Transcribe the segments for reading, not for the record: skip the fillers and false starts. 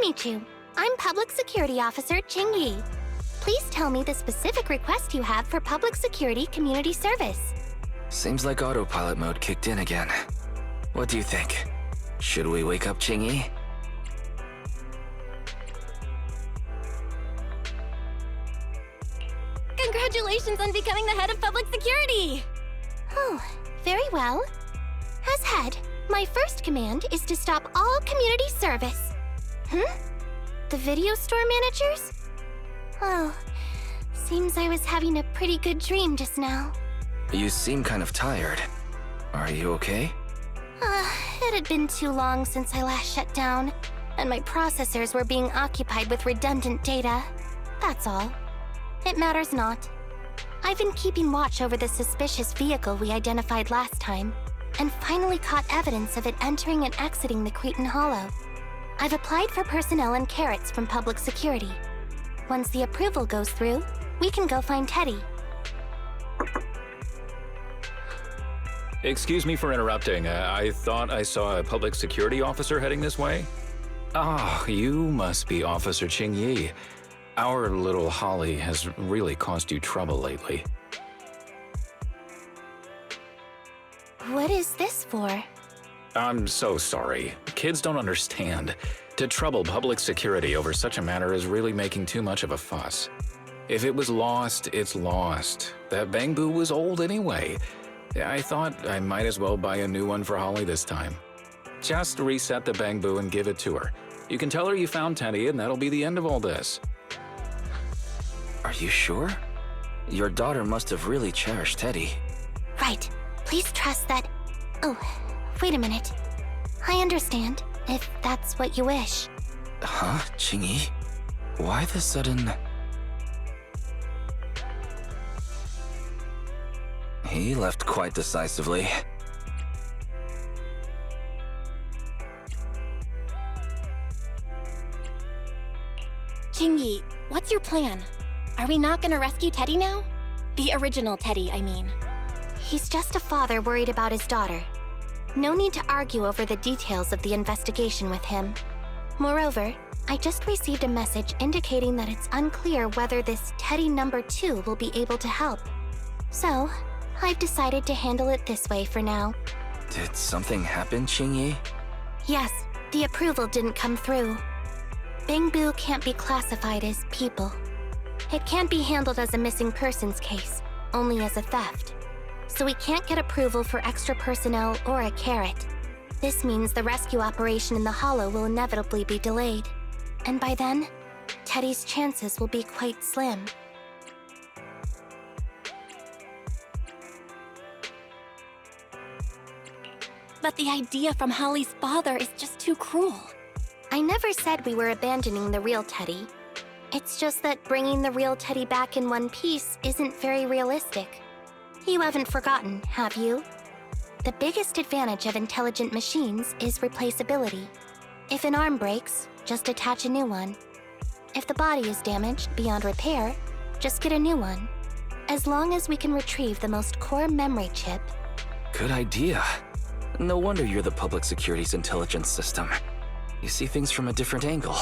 meet you. I'm Public Security Officer Ching Yi. Please tell me the specific request you have for public security community service. Seems like autopilot mode kicked in again. What do you think? Should we wake up Ching Yi? Congratulations on becoming the head of public security! Oh, very well. As head, my first command is to stop all community service. The video store managers? Oh, seems I was having a pretty good dream just now. You seem kind of tired. Are you okay? It had been too long since I last shut down, and my processors were being occupied with redundant data. That's all. It matters not. I've been keeping watch over the suspicious vehicle we identified last time, and finally caught evidence of it entering and exiting the Cretan Hollow. I've applied for personnel and carrots from public security. Once the approval goes through, we can go find Teddy. Excuse me for interrupting. I thought I saw a public security officer heading this way. Ah, you must be Officer Ching Yi. Our little Holly has really caused you trouble lately. What is this for? I'm so sorry. Kids don't understand. To trouble public security over such a matter is really making too much of a fuss. If it was lost, it's lost. That Bangbu was old anyway. I thought I might as well buy a new one for Holly this time. Just reset the Bangbu and give it to her. You can tell her you found Teddy and that'll be the end of all this. Are you sure? Your daughter must have really cherished Teddy. Right. Please trust that... Oh, wait a minute. I understand, if that's what you wish. Huh, Ching Yi? Why the sudden... He left quite decisively. Ching Yi, what's your plan? Are we not gonna rescue Teddy now? The original Teddy, I mean. He's just a father worried about his daughter. No need to argue over the details of the investigation with him. Moreover, I just received a message indicating that it's unclear whether this Teddy number 2 will be able to help. So, I've decided to handle it this way for now. Did something happen, Ching Yi? Yes, the approval didn't come through. Bangbu can't be classified as people. It can't be handled as a missing persons case, only as a theft. So we can't get approval for extra personnel or a carrot. This means the rescue operation in the Hollow will inevitably be delayed. And by then, Teddy's chances will be quite slim. But the idea from Holly's father is just too cruel. I never said we were abandoning the real Teddy. It's just that bringing the real Teddy back in one piece isn't very realistic. You haven't forgotten, have you? The biggest advantage of intelligent machines is replaceability. If an arm breaks, just attach a new one. If the body is damaged beyond repair, just get a new one. As long as we can retrieve the most core memory chip. Good idea. No wonder you're the public security's intelligence system. You see things from a different angle.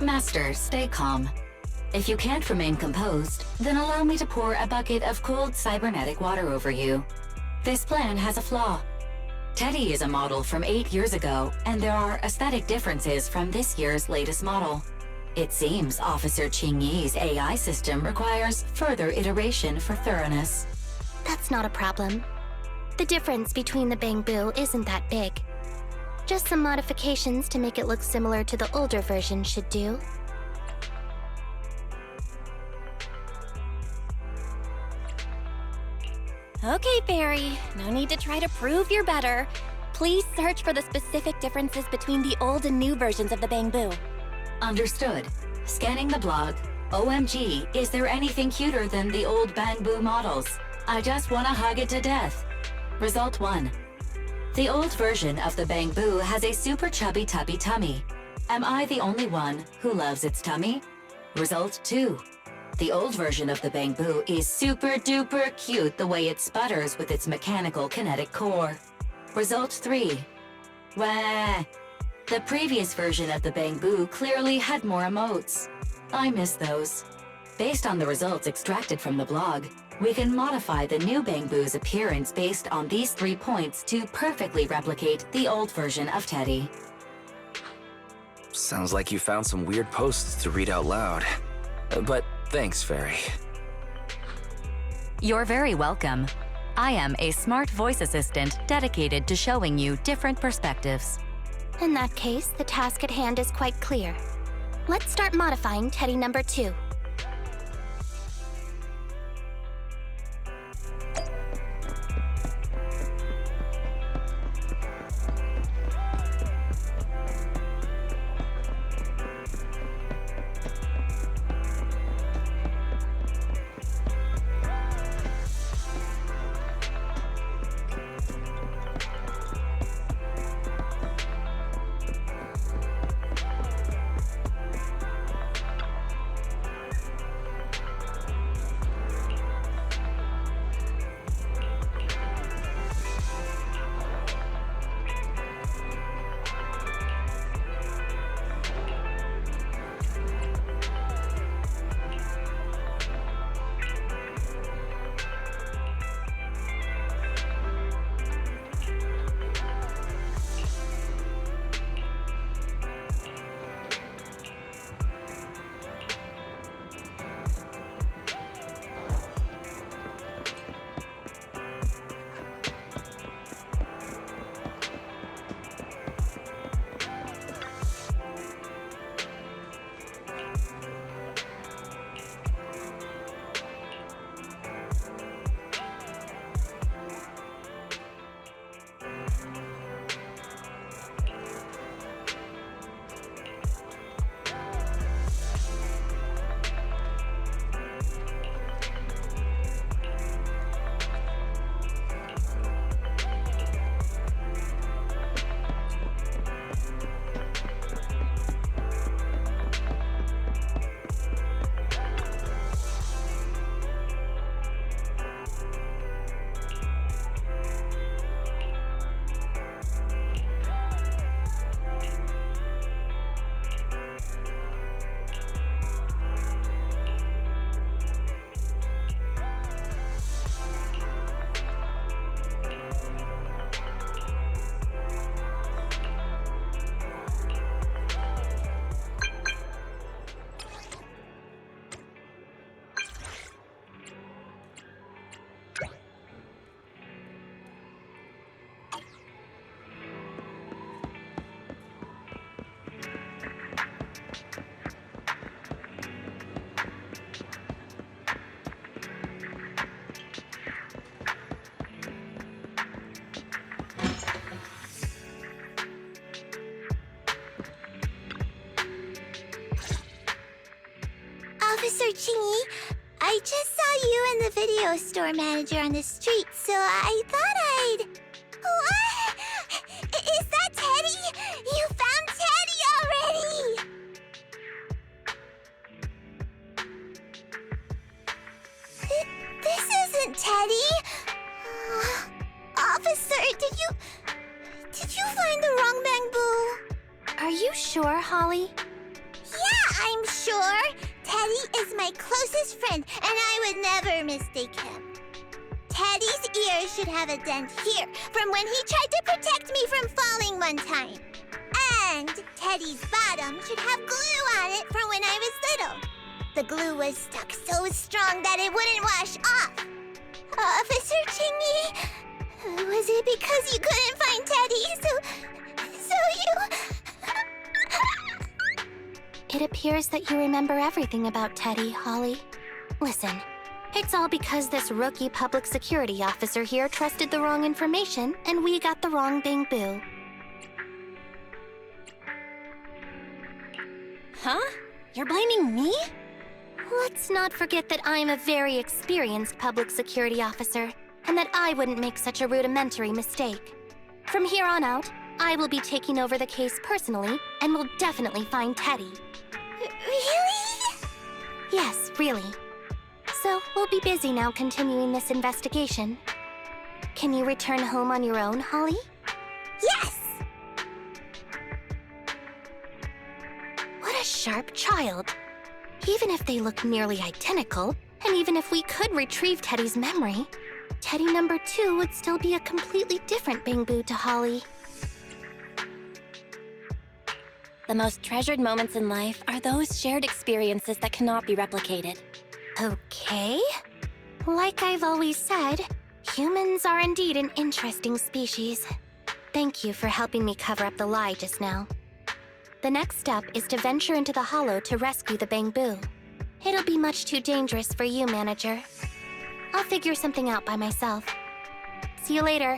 Master, stay calm. If you can't remain composed, then allow me to pour a bucket of cold cybernetic water over you. This plan has a flaw. Teddy is a model from 8 years ago, and there are aesthetic differences from this year's latest model. It seems Officer Ching Yi's AI system requires further iteration for thoroughness. That's not a problem. The difference between the Bangbu isn't that big. Just some modifications to make it look similar to the older version should do. Okay, Fairy, no need to try to prove you're better. Please search for the specific differences between the old and new versions of the Bangbu. Understood. Scanning the blog. OMG, is there anything cuter than the old Bangbu models? I just wanna hug it to death. Result 1. The old version of the Bangbu has a super chubby tubby tummy. Am I the only one who loves its tummy? Result 2. The old version of the Bangbu is super duper cute the way it sputters with its mechanical kinetic core. Result 3. Wah. The previous version of the Bangbu clearly had more emotes. I miss those. Based on the results extracted from the blog, we can modify the new Bangbu's appearance based on these 3 points to perfectly replicate the old version of Teddy. Sounds like you found some weird posts to read out loud. But thanks, Fairy. You're very welcome. I am a smart voice assistant dedicated to showing you different perspectives. In that case, the task at hand is quite clear. Let's start modifying Teddy number 2. Officer Chingy, I just saw you and the video store manager on the street, so I thought I'd... What? Is that Teddy? You found Teddy already! This isn't Teddy! Officer, did you find the wrong Bangbu? Are you sure, Holly? Yeah, I'm sure. Teddy is my closest friend, and I would never mistake him. Teddy's ear should have a dent here from when he tried to protect me from falling one time. And Teddy's bottom should have glue on it from when I was little. The glue was stuck so strong that it wouldn't wash off. Officer Chingy, was it because you couldn't find Teddy, so you... It appears that you remember everything about Teddy, Holly. Listen, it's all because this rookie public security officer here trusted the wrong information, and we got the wrong Bangbu. Huh? You're blaming me? Let's not forget that I'm a very experienced public security officer, and that I wouldn't make such a rudimentary mistake. From here on out, I will be taking over the case personally, and will definitely find Teddy. Really? Yes, really. So, we'll be busy now continuing this investigation. Can you return home on your own, Holly? Yes! sharp child. Even if they look nearly identical, and even if we could retrieve Teddy's memory, Teddy number 2 would still be a completely different Bangbu to Holly. The most treasured moments in life are those shared experiences that cannot be replicated. Okay. Like I've always said, humans are indeed an interesting species. Thank you for helping me cover up the lie just now. The next step is to venture into the hollow to rescue the Bangbu. It'll be much too dangerous for you, Manager. I'll figure something out by myself. See you later.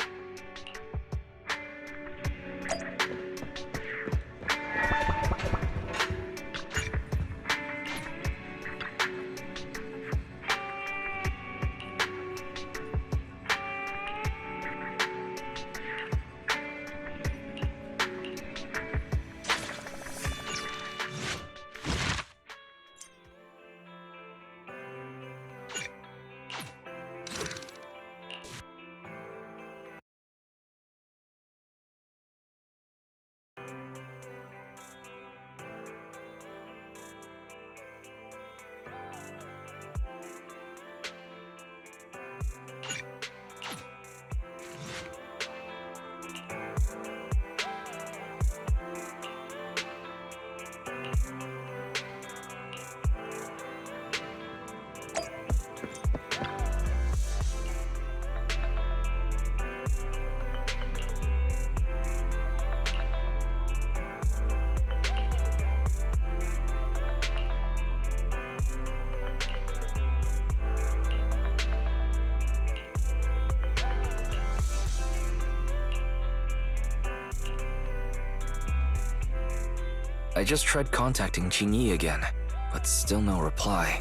I just tried contacting Qingyi again, but still no reply.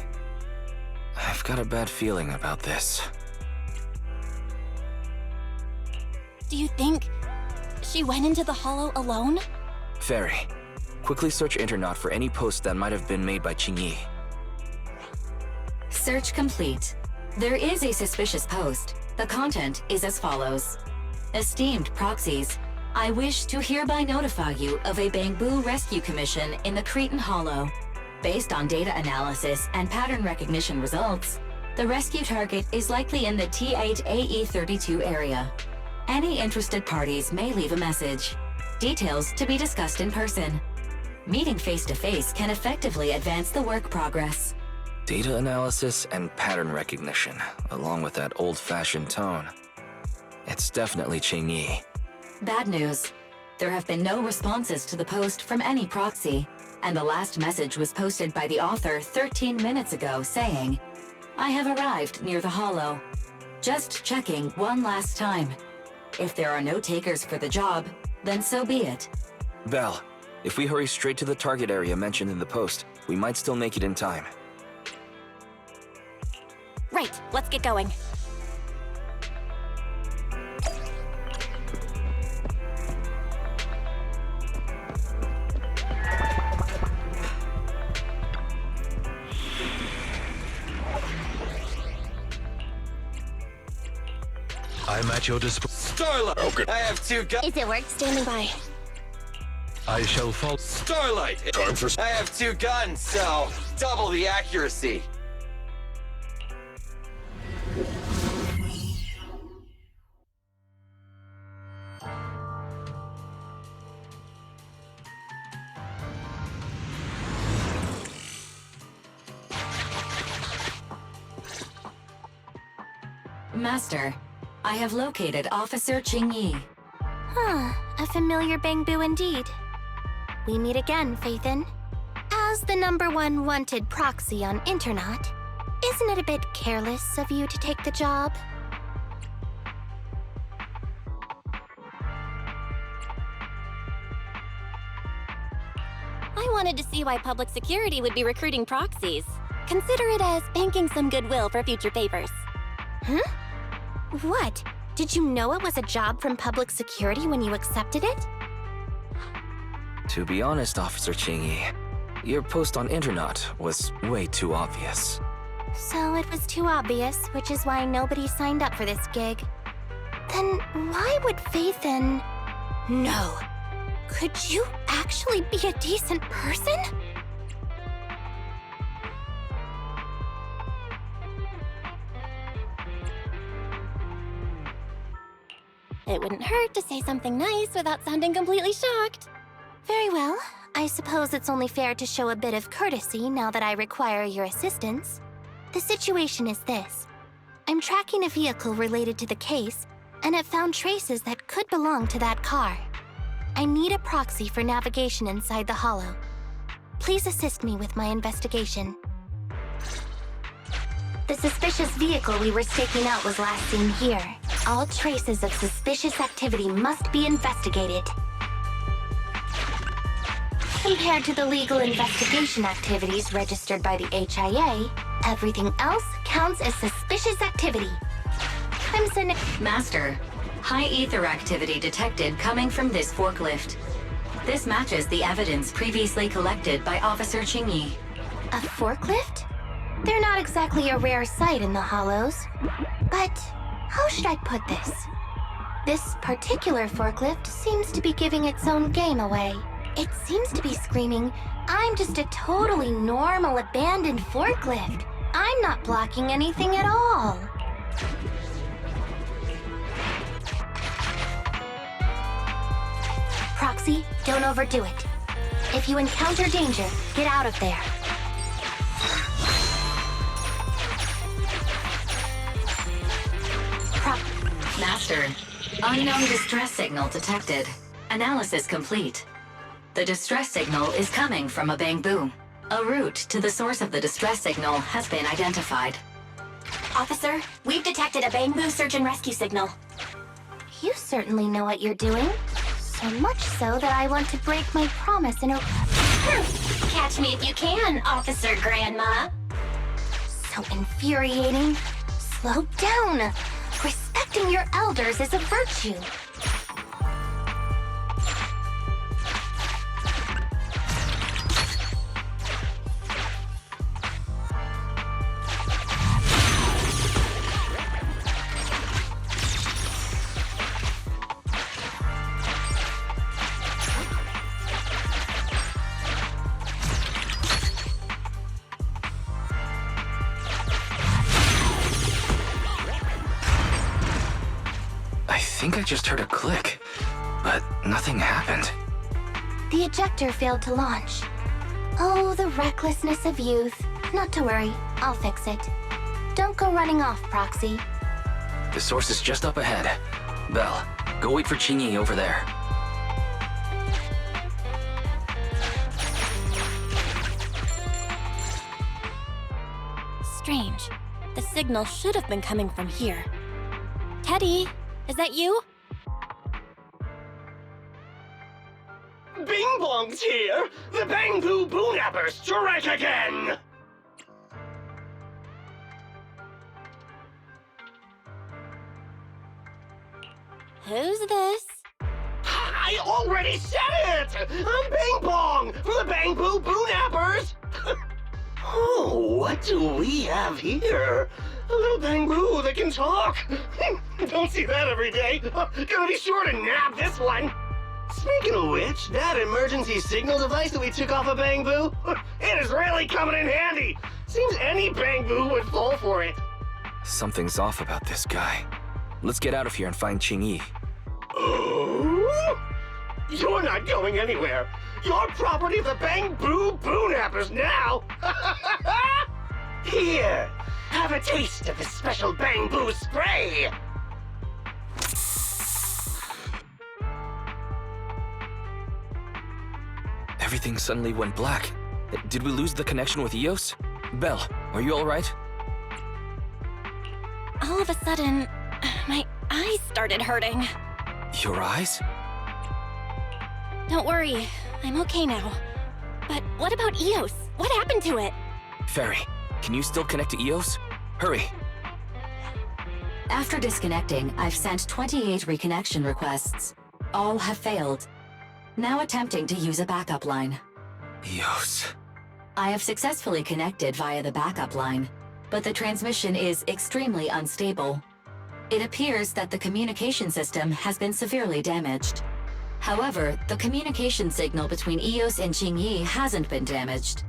I've got a bad feeling about this. Do you think she went into the hollow alone? Fairy, quickly search Internet for any post that might have been made by Qingyi. Search complete. There is a suspicious post. The content is as follows. Esteemed proxies, I wish to hereby notify you of a Bangbu rescue commission in the Cretan Hollow. Based on data analysis and pattern recognition results, the rescue target is likely in the T8AE32 area. Any interested parties may leave a message. Details to be discussed in person. Meeting face-to-face can effectively advance the work progress. Data analysis and pattern recognition, along with that old-fashioned tone. It's definitely Qingyi. Bad news. There have been no responses to the post from any proxy, and the last message was posted by the author 13 minutes ago saying, I have arrived near the hollow. Just checking one last time. If there are no takers for the job, then so be it. Belle, if we hurry straight to the target area mentioned in the post, we might still make it in time. Right, let's get going. I'm at your disposal. Starlight! Okay. I have 2 guns. Is it work? Standing by. I shall follow. Starlight! Time for. I have 2 guns, so double the accuracy. Master, I have located Officer Qingyi. Huh, a familiar Bangbu indeed. We meet again, Faithin. As the #1 wanted proxy on Internet, isn't it a bit careless of you to take the job? I wanted to see why public security would be recruiting proxies. Consider it as banking some goodwill for future papers. Huh? What? Did you know it was a job from public security when you accepted it? To be honest, Officer Qingyi, your post on Internet was way too obvious. So it was too obvious, which is why nobody signed up for this gig. Then why would Faithin... No. Could you actually be a decent person? It wouldn't hurt to say something nice without sounding completely shocked. Very well. I suppose it's only fair to show a bit of courtesy now that I require your assistance. The situation is this. I'm tracking a vehicle related to the case, and have found traces that could belong to that car. I need a proxy for navigation inside the hollow. Please assist me with my investigation. The suspicious vehicle we were staking out was last seen here. All traces of suspicious activity must be investigated. Compared to the legal investigation activities registered by the HIA, everything else counts as suspicious activity. I'm sending... Master, high ether activity detected coming from this forklift. This matches the evidence previously collected by Officer Qingyi. A forklift? They're not exactly a rare sight in the Hollows. But how should I put this? This particular forklift seems to be giving its own game away. It seems to be screaming, "I'm just a totally normal abandoned forklift. I'm not blocking anything at all." Proxy, don't overdo it. If you encounter danger, get out of there. Master, unknown distress signal detected. Analysis complete. The distress signal is coming from a bamboo. A route to the source of the distress signal has been identified. Officer, we've detected a bamboo search and rescue signal. You certainly know what you're doing. So much so that I want to break my promise and... Catch me if you can, Officer Grandma. So infuriating. Slow down. Respecting your elders is a virtue. I think I just heard a click, but nothing happened. The ejector failed to launch. Oh, the recklessness of youth. Not to worry, I'll fix it. Don't go running off, Proxy. The source is just up ahead. Belle, go wait for Qingyi over there. Strange. The signal should have been coming from here. Teddy, is that you? Bing Bong's here! The Bamboo Boonappers strike again! Who's this? I already said it! I'm Bing Bong from the Bamboo Boonappers! Oh, what do we have here? A little bamboo that can talk! Don't see that every day! Gonna be sure to nab this one! Speaking of which, that emergency signal device that we took off of Bamboo, it is really coming in handy! Seems any Bamboo would fall for it. Something's off about this guy. Let's get out of here and find Qingyi. Oh? You're not going anywhere. You're property of the Bamboo Boonappers now. Here, have a taste of this special bamboo spray. Everything suddenly went black. Did we lose the connection with Eos? Belle, are you alright? All of a sudden, my eyes started hurting. Your eyes? Don't worry, I'm okay now. But what about Eos? What happened to it? Fairy, can you still connect to Eos? Hurry. After disconnecting, I've sent 28 reconnection requests. All have failed. Now attempting to use a backup line. Eos. I have successfully connected via the backup line, but the transmission is extremely unstable. It appears that the communication system has been severely damaged. However, the communication signal between Eos and Qingyi hasn't been damaged.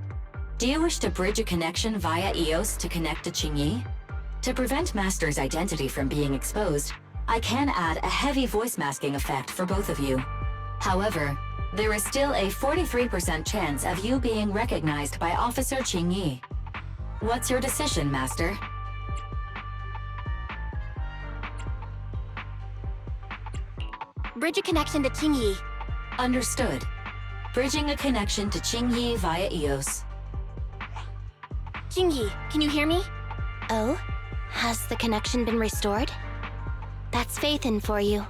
Do you wish to bridge a connection via Eos to connect to Qingyi? To prevent Master's identity from being exposed, I can add a heavy voice masking effect for both of you. However, there is still a 43% chance of you being recognized by Officer Qingyi. What's your decision, Master? Bridge a connection to Qingyi. Understood. Bridging a connection to Qingyi via EOS. Qingyi, can you hear me? Oh? Has the connection been restored? That's Faithin for you.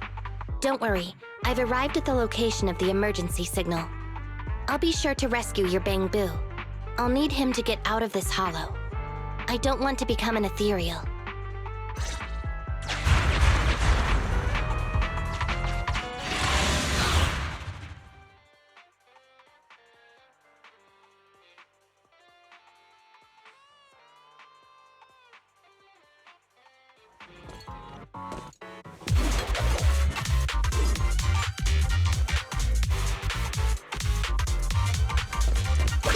Don't worry, I've arrived at the location of the emergency signal. I'll be sure to rescue your Bangbu. I'll need him to get out of this hollow. I don't want to become an ethereal.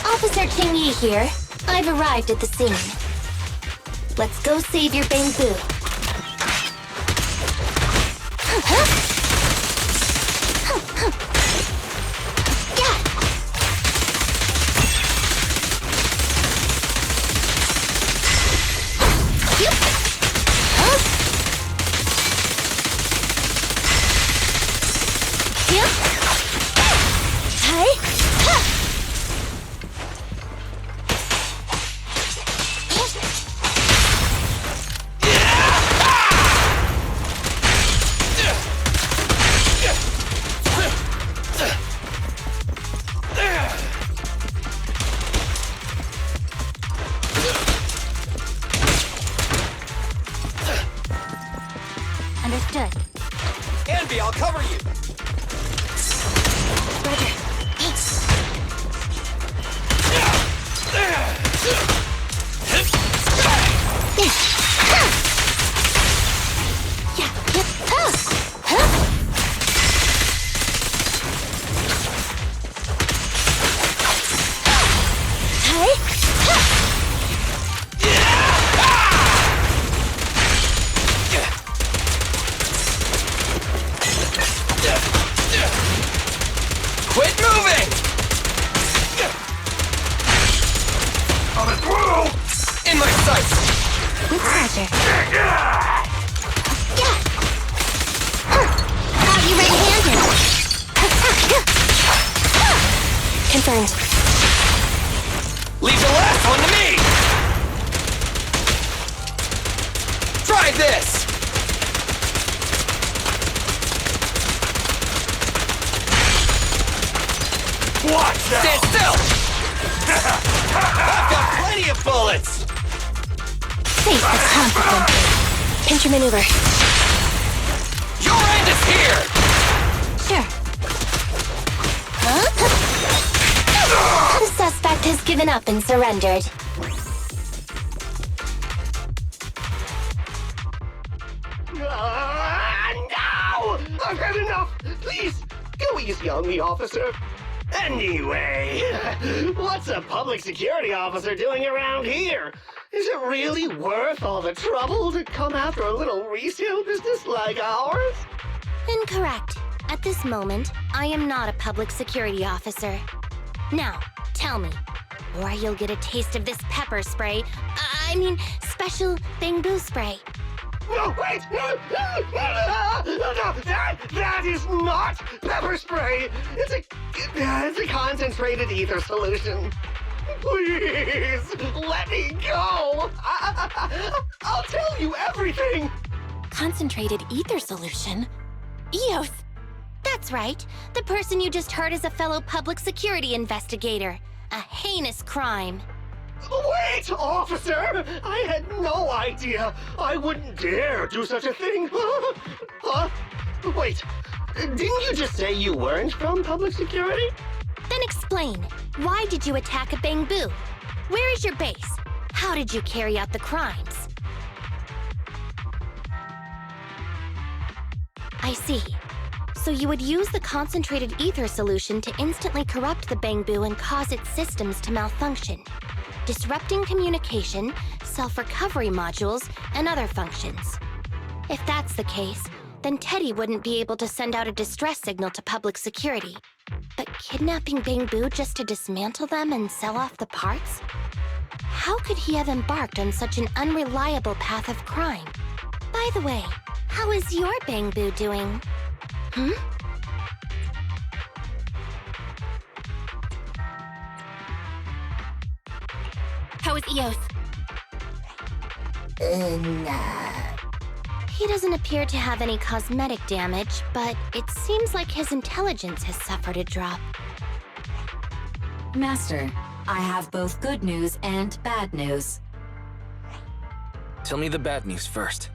Officer Qingyi here. I've arrived at the scene. Let's go save your Bangbu. Understood. Envy, I'll cover you! Roger. Quit moving! Coming through! In my sights! With pleasure. Got you red-handed. Confirmed. Leave the last one to me! Try this! Watch now! Stand still! I've got plenty of bullets! Face the consequences. Pinch your maneuver. Your end is here! Sure. Huh? The suspect has given up and surrendered. No! I've had enough! Please, go easy on me, officer. Anyway, what's a public security officer doing around here? Is it really worth all the trouble to come after a little resale business like ours? Incorrect. At this moment, I am not a public security officer. Now, tell me, or you'll get a taste of this pepper spray. I mean, special Bangbu spray. No, wait! No, that is not pepper spray! It's a concentrated ether solution. Please, let me go! I'll tell you everything! Concentrated ether solution? EOS! That's right. The person you just heard is a fellow public security investigator. A heinous crime. Wait, officer! I had no idea! I wouldn't dare do such a thing! Huh? Wait, didn't you just say you weren't from public security? Then explain. Why did you attack a Bangbu? Where is your base? How did you carry out the crimes? I see. So you would use the concentrated ether solution to instantly corrupt the Bangbu and cause its systems to malfunction, disrupting communication, self-recovery modules, and other functions. If that's the case, then Teddy wouldn't be able to send out a distress signal to public security. But kidnapping Bangbu just to dismantle them and sell off the parts? How could he have embarked on such an unreliable path of crime? By the way, how is your Bangbu doing? How is Eos? He doesn't appear to have any cosmetic damage, but it seems like his intelligence has suffered a drop. Master, I have both good news and bad news. Tell me the bad news first.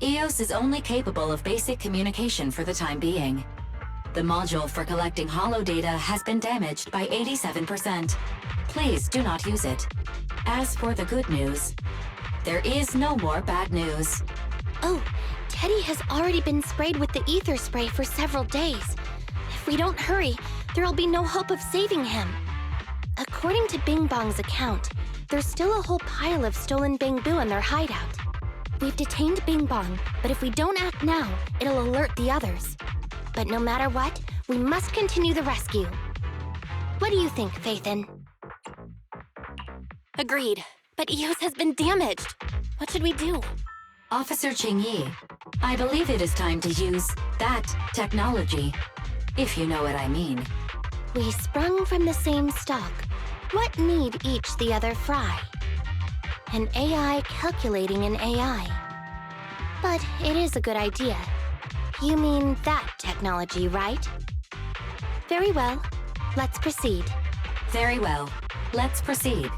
Eos is only capable of basic communication for the time being. The module for collecting holo data has been damaged by 87%. Please do not use it. As for the good news, there is no more bad news. Oh, Teddy has already been sprayed with the ether spray for several days. If we don't hurry, there'll be no hope of saving him. According to Bing Bong's account, there's still a whole pile of stolen Bangbu in their hideout. We've detained Bing Bong, but if we don't act now, it'll alert the others. But no matter what, we must continue the rescue. What do you think, Faithin? Agreed. But Eos has been damaged. What should we do? Officer Qingyi, I believe it is time to use that technology, if you know what I mean. We sprung from the same stock. What need each the other fry? An AI calculating an AI. But it is a good idea. You mean that technology, right? Very well. Let's proceed. Very well. Let's proceed.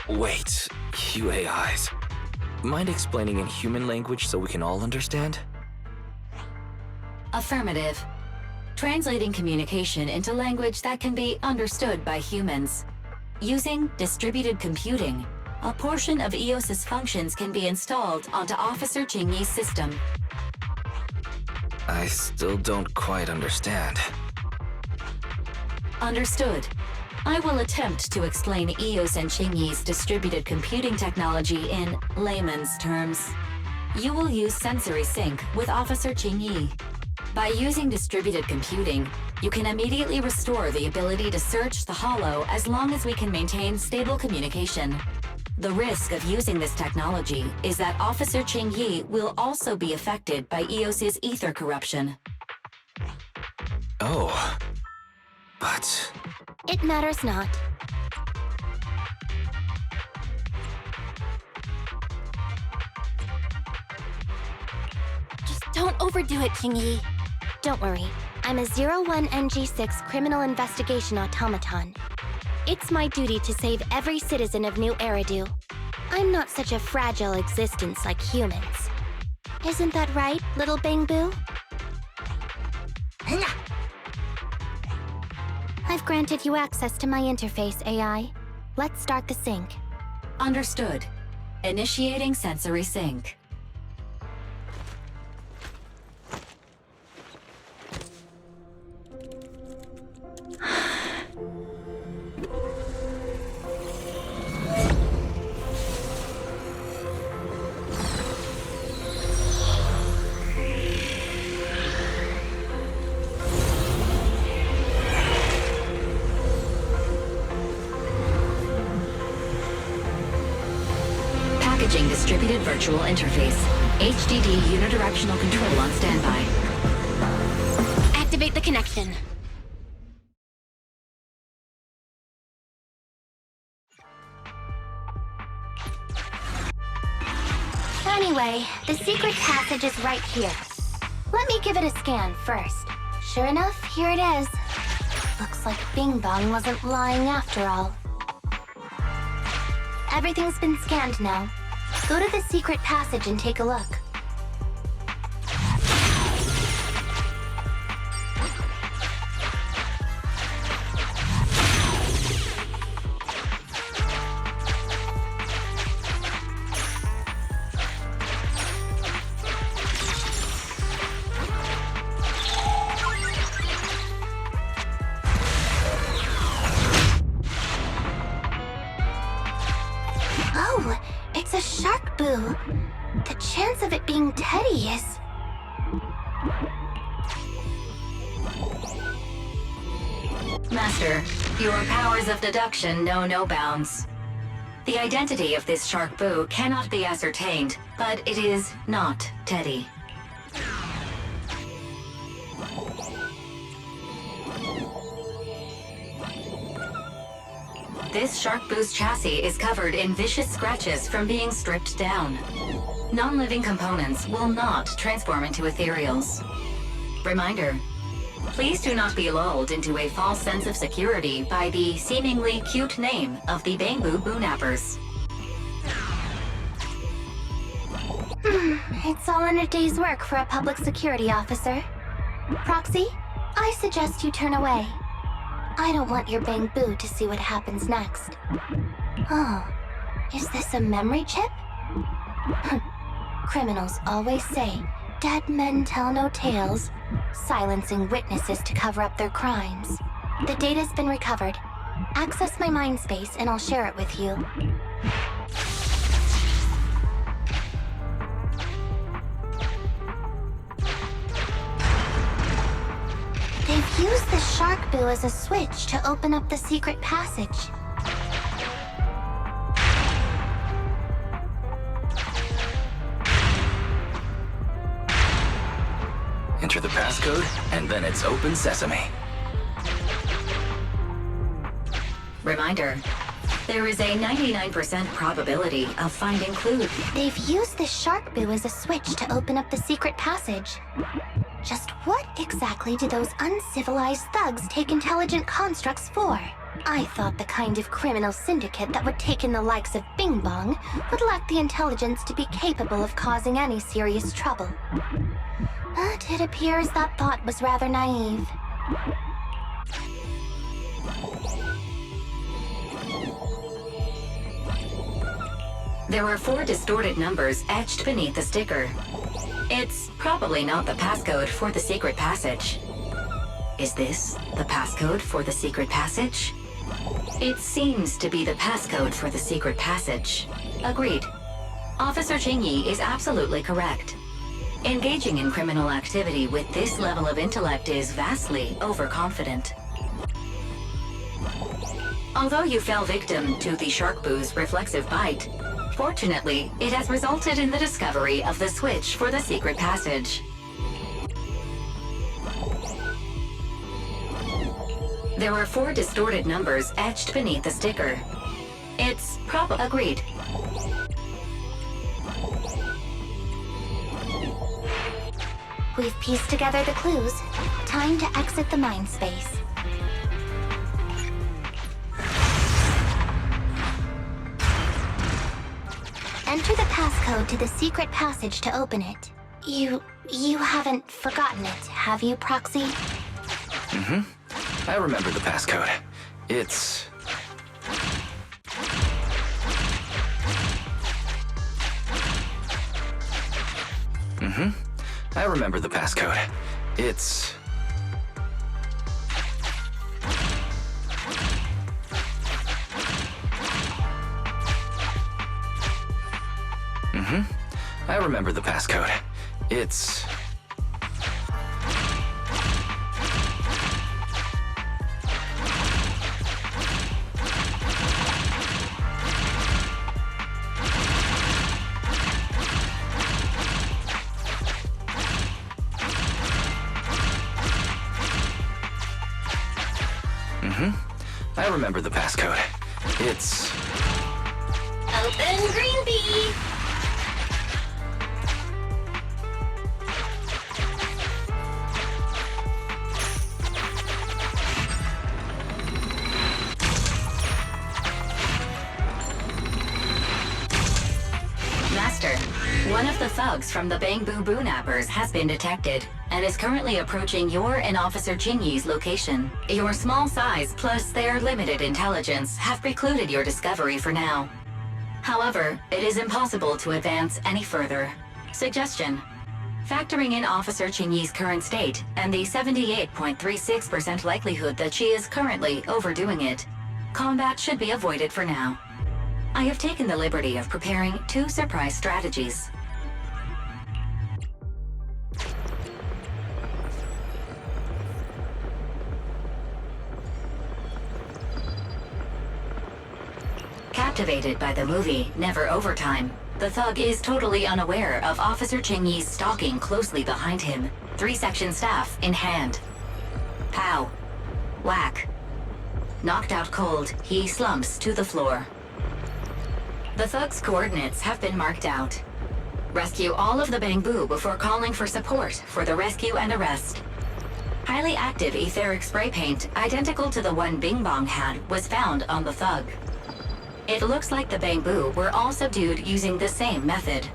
Wait, you AIs. Mind explaining in human language so we can all understand? Affirmative. Translating communication into language that can be understood by humans. Using distributed computing, a portion of EOS's functions can be installed onto Officer Qingyi's system. I still don't quite understand. Understood. I will attempt to explain EOS and Qingyi's distributed computing technology in layman's terms. You will use sensory sync with Officer Qingyi. By using distributed computing, you can immediately restore the ability to search the holo as long as we can maintain stable communication. The risk of using this technology is that Officer Qingyi will also be affected by EOS's ether corruption. Oh. But... It matters not. Just don't overdo it, Qingyi. Don't worry. I'm a 01NG6 criminal investigation automaton. It's my duty to save every citizen of New Eridu. I'm not such a fragile existence like humans. Isn't that right, little Bangbu? I've granted you access to my interface, AI. Let's start the sync. Understood. Initiating sensory sync. Packaging distributed virtual interface. HDD unidirectional control on standby. Activate the connection. Anyway, the secret passage is right here. Let me give it a scan first. Sure enough, here it is. Looks like Bing Bong wasn't lying after all. Everything's been scanned now. Go to the secret passage and take a look. Oh, it's a shark boo. The chance of it being Teddy is... Master, your powers of deduction know no bounds. The identity of this Shark Boo cannot be ascertained, but it is not Teddy. This Shark Boo's chassis is covered in vicious scratches from being stripped down. Non-living components will not transform into ethereals. Reminder, please do not be lulled into a false sense of security by the seemingly cute name of the Bangbu Boonappers. It's all in a day's work for a public security officer. Proxy, I suggest you turn away. I don't want your Bangbu to see what happens next. Oh, is this a memory chip? Criminals always say, dead men tell no tales, silencing witnesses to cover up their crimes. The data's been recovered. Access my mind space and I'll share it with you. They've used the Shark Boo as a switch to open up the secret passage. Enter the passcode, and then it's open sesame. Reminder, there is a 99% probability of finding clues. They've used the Shark Boo as a switch to open up the secret passage. Just what exactly do those uncivilized thugs take intelligent constructs for? I thought the kind of criminal syndicate that would take in the likes of Bing Bong would lack the intelligence to be capable of causing any serious trouble. But it appears that thought was rather naive. There are 4 distorted numbers etched beneath the sticker. It's probably not the passcode for the secret passage. Is this the passcode for the secret passage? It seems to be the passcode for the secret passage. Agreed. Officer Qingyi is absolutely correct. Engaging in criminal activity with this level of intellect is vastly overconfident. Although you fell victim to the Shark Boo's reflexive bite, fortunately, it has resulted in the discovery of the switch for the secret passage. There are 4 distorted numbers etched beneath the sticker. It's probably agreed. We've pieced together the clues. Time to exit the mind space. Enter the passcode to the secret passage to open it. You haven't forgotten it, have you, Proxy? I remember the passcode. It's... I remember the passcode. It's... I remember the passcode. It's... I remember the passcode. It's... Open green bee! Master, one of the thugs from the Bangbu Boonappers has been detected and is currently approaching your and Officer Qingyi's location. Your small size plus their limited intelligence have precluded your discovery for now. However, it is impossible to advance any further. Suggestion: factoring in Officer Qingyi's current state and the 78.36% likelihood that she is currently overdoing it, combat should be avoided for now. I have taken the liberty of preparing 2 surprise strategies. captivated by the movie Never Overtime, the thug is totally unaware of Officer Ching-Yi's stalking closely behind him, 3-section staff in hand. Pow. Whack. Knocked out cold, he slumps to the floor. The thug's coordinates have been marked out. Rescue all of the Bangbu before calling for support for the rescue and arrest. Highly active etheric spray paint, identical to the one Bing Bong had, was found on the thug. It looks like the Bangbu were all subdued using the same method.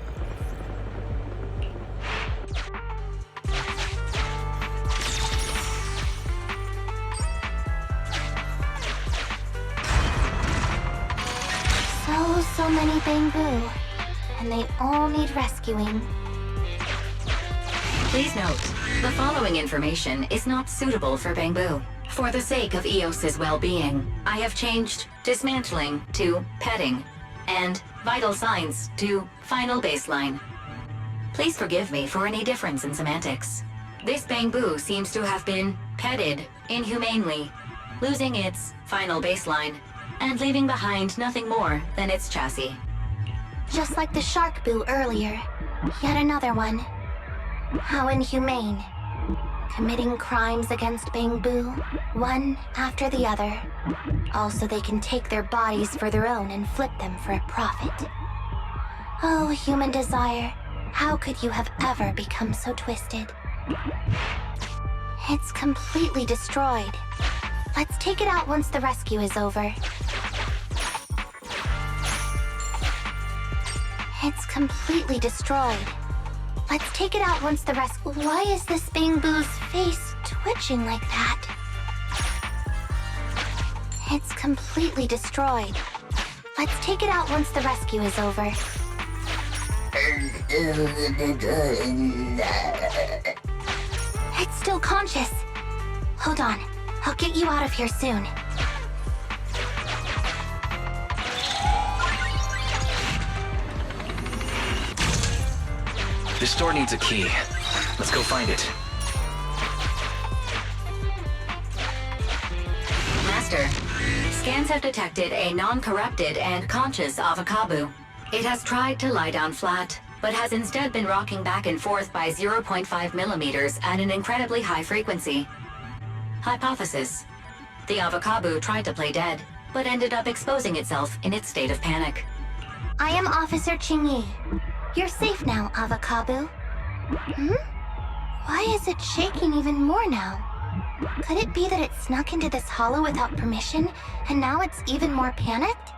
So many Bangbu, and they all need rescuing. Please note, the following information is not suitable for Bangbu. For the sake of EOS's well-being, I have changed dismantling to petting, and vital signs to final baseline. Please forgive me for any difference in semantics. This Bangbu seems to have been petted inhumanely, losing its final baseline, and leaving behind nothing more than its chassis. Just like the shark boo earlier. Yet another one. How inhumane. Committing crimes against Bangbu, one after the other. Also, they can take their bodies for their own and flip them for a profit. Oh, human desire, how could you have ever become so twisted? It's completely destroyed. Let's take it out once the rescue is over. It's completely destroyed. Let's take it out once the rescue... Why is this Bangbu's face twitching like that? It's completely destroyed. Let's take it out once the rescue is over. It's still conscious. Hold on. I'll get you out of here soon. This door needs a key. Let's go find it. Master, scans have detected a non-corrupted and conscious Avakabu. It has tried to lie down flat, but has instead been rocking back and forth by 0.5 millimeters at an incredibly high frequency. Hypothesis: the Avakabu tried to play dead, but ended up exposing itself in its state of panic. I am Officer Ching-Yi. You're safe now, Avakabu. Why is it shaking even more now? Could it be that it snuck into this hollow without permission, and now it's even more panicked?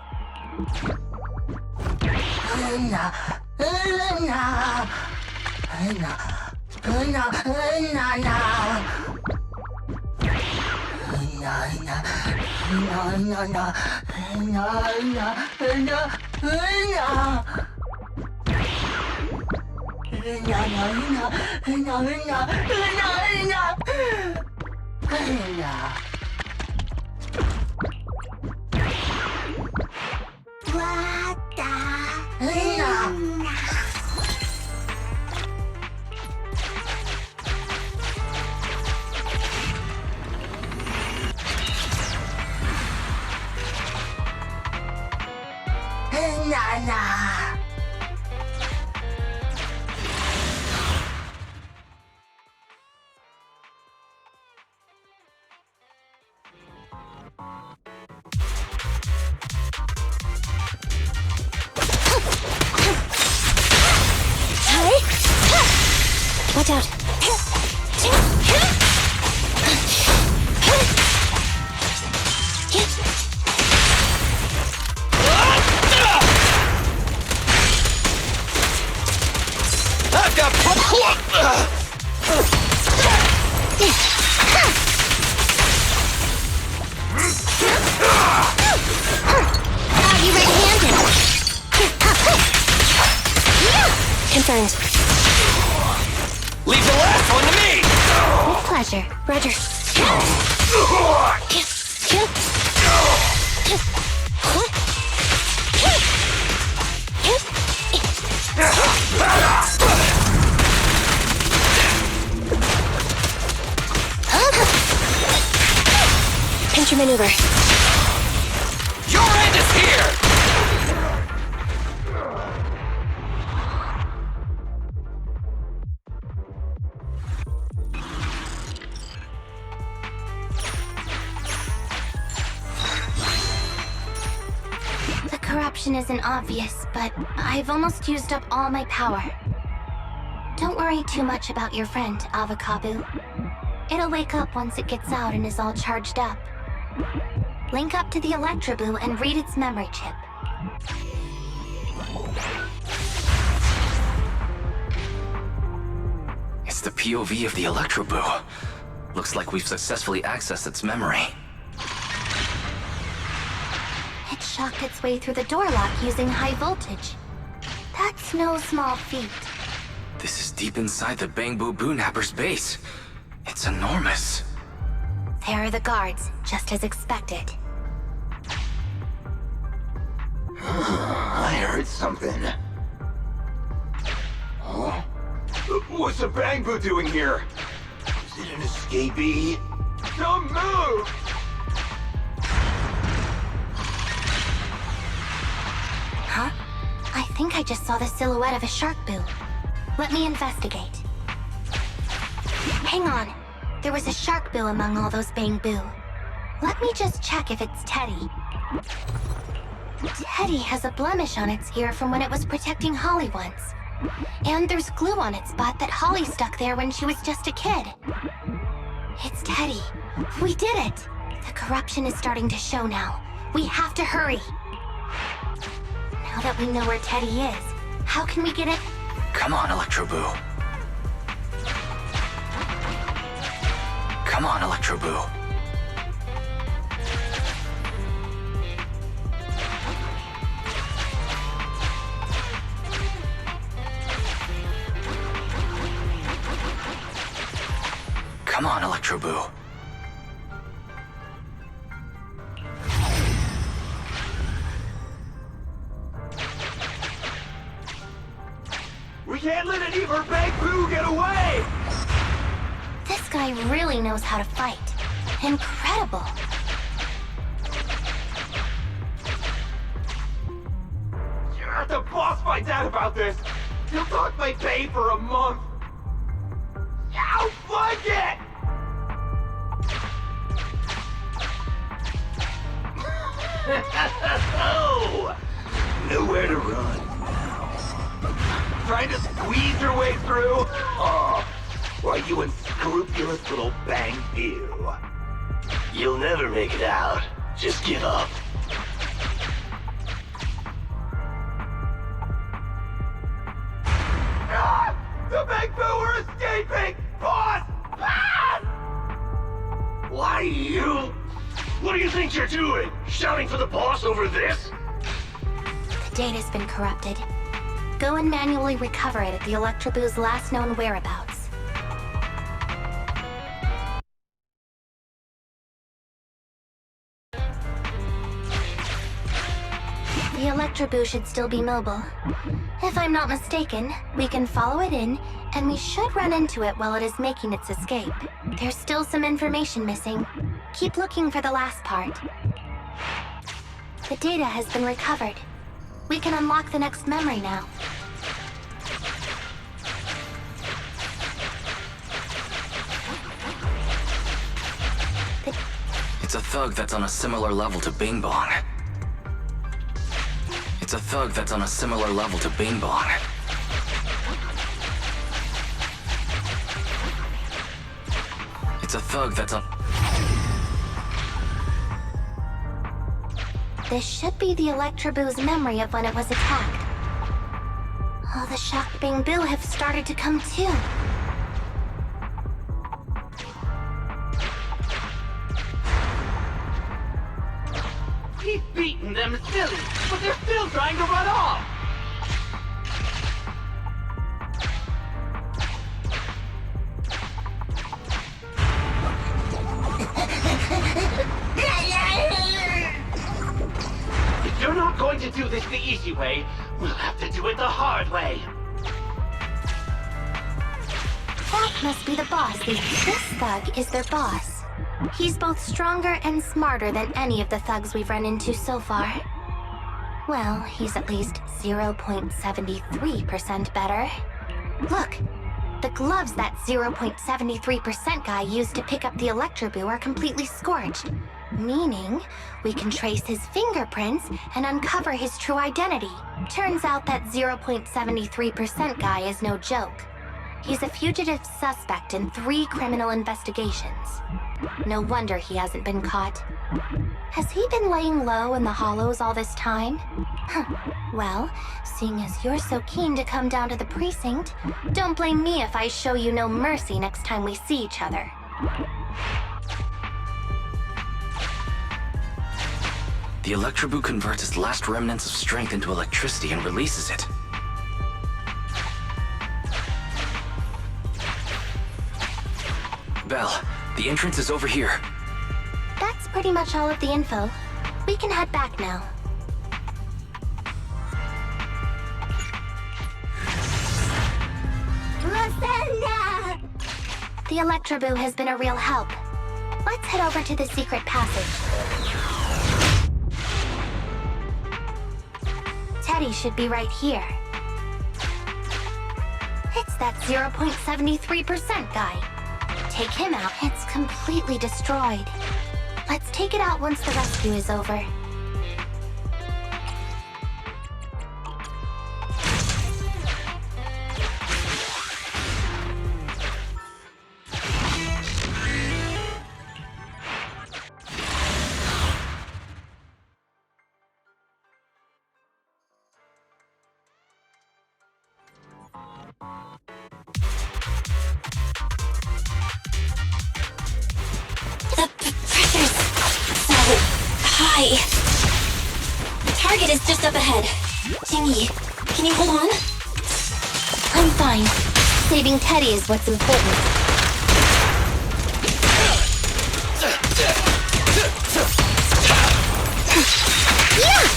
Watch out. I've got You red-handed. Confirmed. Leave the last one to me! With pleasure. Roger. Pinch your maneuver. Your end is here! corruption isn't obvious, but I've almost used up all my power. Don't worry too much about your friend, Avakabu. It'll wake up once it gets out and is all charged up. Link up to the Electroboo and read its memory chip. It's the POV of the Electroboo. Looks like we've successfully accessed its memory. It shocked its way through the door lock using high voltage. That's no small feat. This is deep inside the Bangbu Boonapper's base. It's enormous. There are the guards, just as expected. I heard something. Huh? What's the Bangbu doing here? Is it an escapee? Don't move! Huh? I think I just saw the silhouette of a shark boo. Let me investigate. Hang on. There was a shark boo among all those Bangbu. Let me just check if it's Teddy. Teddy has a blemish on its ear from when it was protecting Holly once. And there's glue on its butt that Holly stuck there when she was just a kid. It's Teddy. We did it! The corruption is starting to show now. We have to hurry. Now that we know where Teddy is, how can we get it? Come on, Electroboo. Come on, Electroboo. Come on, Electroboo. We can't let any of our Bangbu get away! This guy really knows how to fight. Incredible. If the boss finds out about this, he'll talk my pay for a month. I'll flank it! Oh, nowhere to run now. Trying to squeeze your way through? Oh, why, you unscrupulous little Bangbu. You'll never make it out. Just give up. Ah! The Bangbu are escaping! Boss! Boss! Why, you? What do you think you're doing? Shouting for the boss over this? The data's been corrupted. Go and manually recover it at the Electroboo's last known whereabouts. The Electroboo should still be mobile. If I'm not mistaken, we can follow it in, and we should run into it while it is making its escape. There's still some information missing. Keep looking for the last part. The data has been recovered. We can unlock the next memory now. It's a thug that's on a similar level to Bing Bong. It's a thug that's on a similar level to Bing Bong. It's a thug that's on... This should be the Electroboo's memory of when it was attacked. All the shocked Bangbu have started to come too. He's beaten them silly, but they're still trying to run off! If you're not going to do this the easy way, we'll have to do it the hard way. That must be the boss. This thug is their boss. He's both stronger and smarter than any of the thugs we've run into so far. Well, he's at least 0.73% better. Look, the gloves that 0.73% guy used to pick up the Electroboo are completely scorched. Meaning, we can trace his fingerprints and uncover his true identity. Turns out that 0.73% guy is no joke. He's a fugitive suspect in 3 criminal investigations. No wonder he hasn't been caught. Has he been laying low in the hollows all this time? Well, seeing as you're so keen to come down to the precinct, don't blame me if I show you no mercy next time we see each other. The Electroboo converts its last remnants of strength into electricity and releases it. Belle, the entrance is over here. That's pretty much all of the info. We can head back now. Rosanna! The Electroboo has been a real help. Let's head over to the secret passage. Teddy should be right here. It's that 0.73% guy. Take him out. It's completely destroyed. Let's take it out once the rescue is over. Hi. The target is just up ahead. Jingy, can you hold on? I'm fine. Saving Teddy is what's important. Yeah!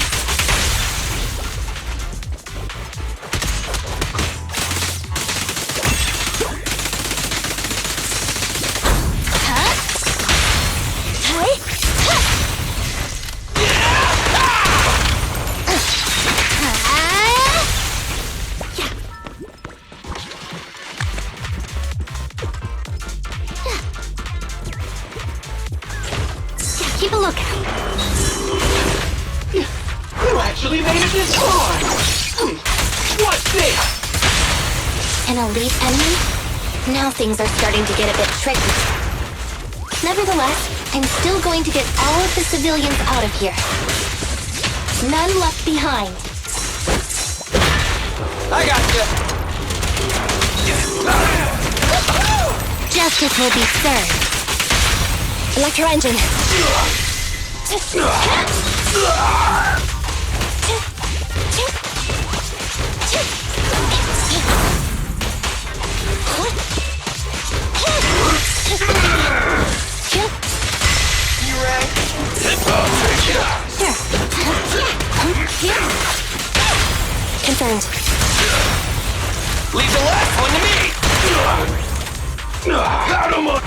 Keep a lookout. You actually made it this far! What's this? An elite enemy? Now things are starting to get a bit tricky. Nevertheless, I'm still going to get all of the civilians out of here. None left behind. I got you. Justice will be served. Electro engine. You ready? Sure. Confirmed. Leave the last one to me.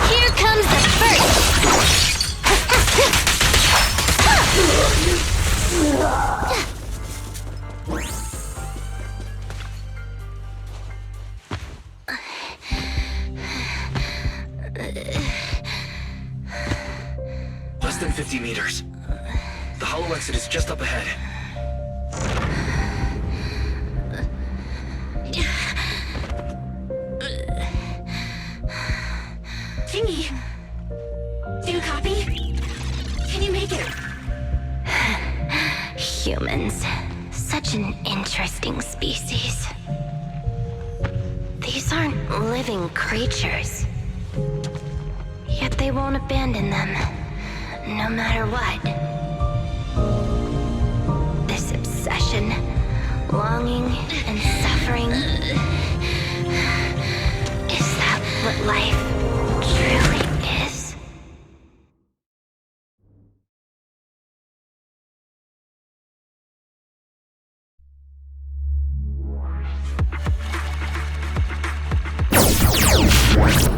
Here comes the first! Less than 50 meters. The hollow exit is just up ahead. Jingy, do you copy? Can you make it? Humans. Such an interesting species. These aren't living creatures. Yet they won't abandon them, no matter what. This obsession, longing, and suffering. Is that what life truly is? What?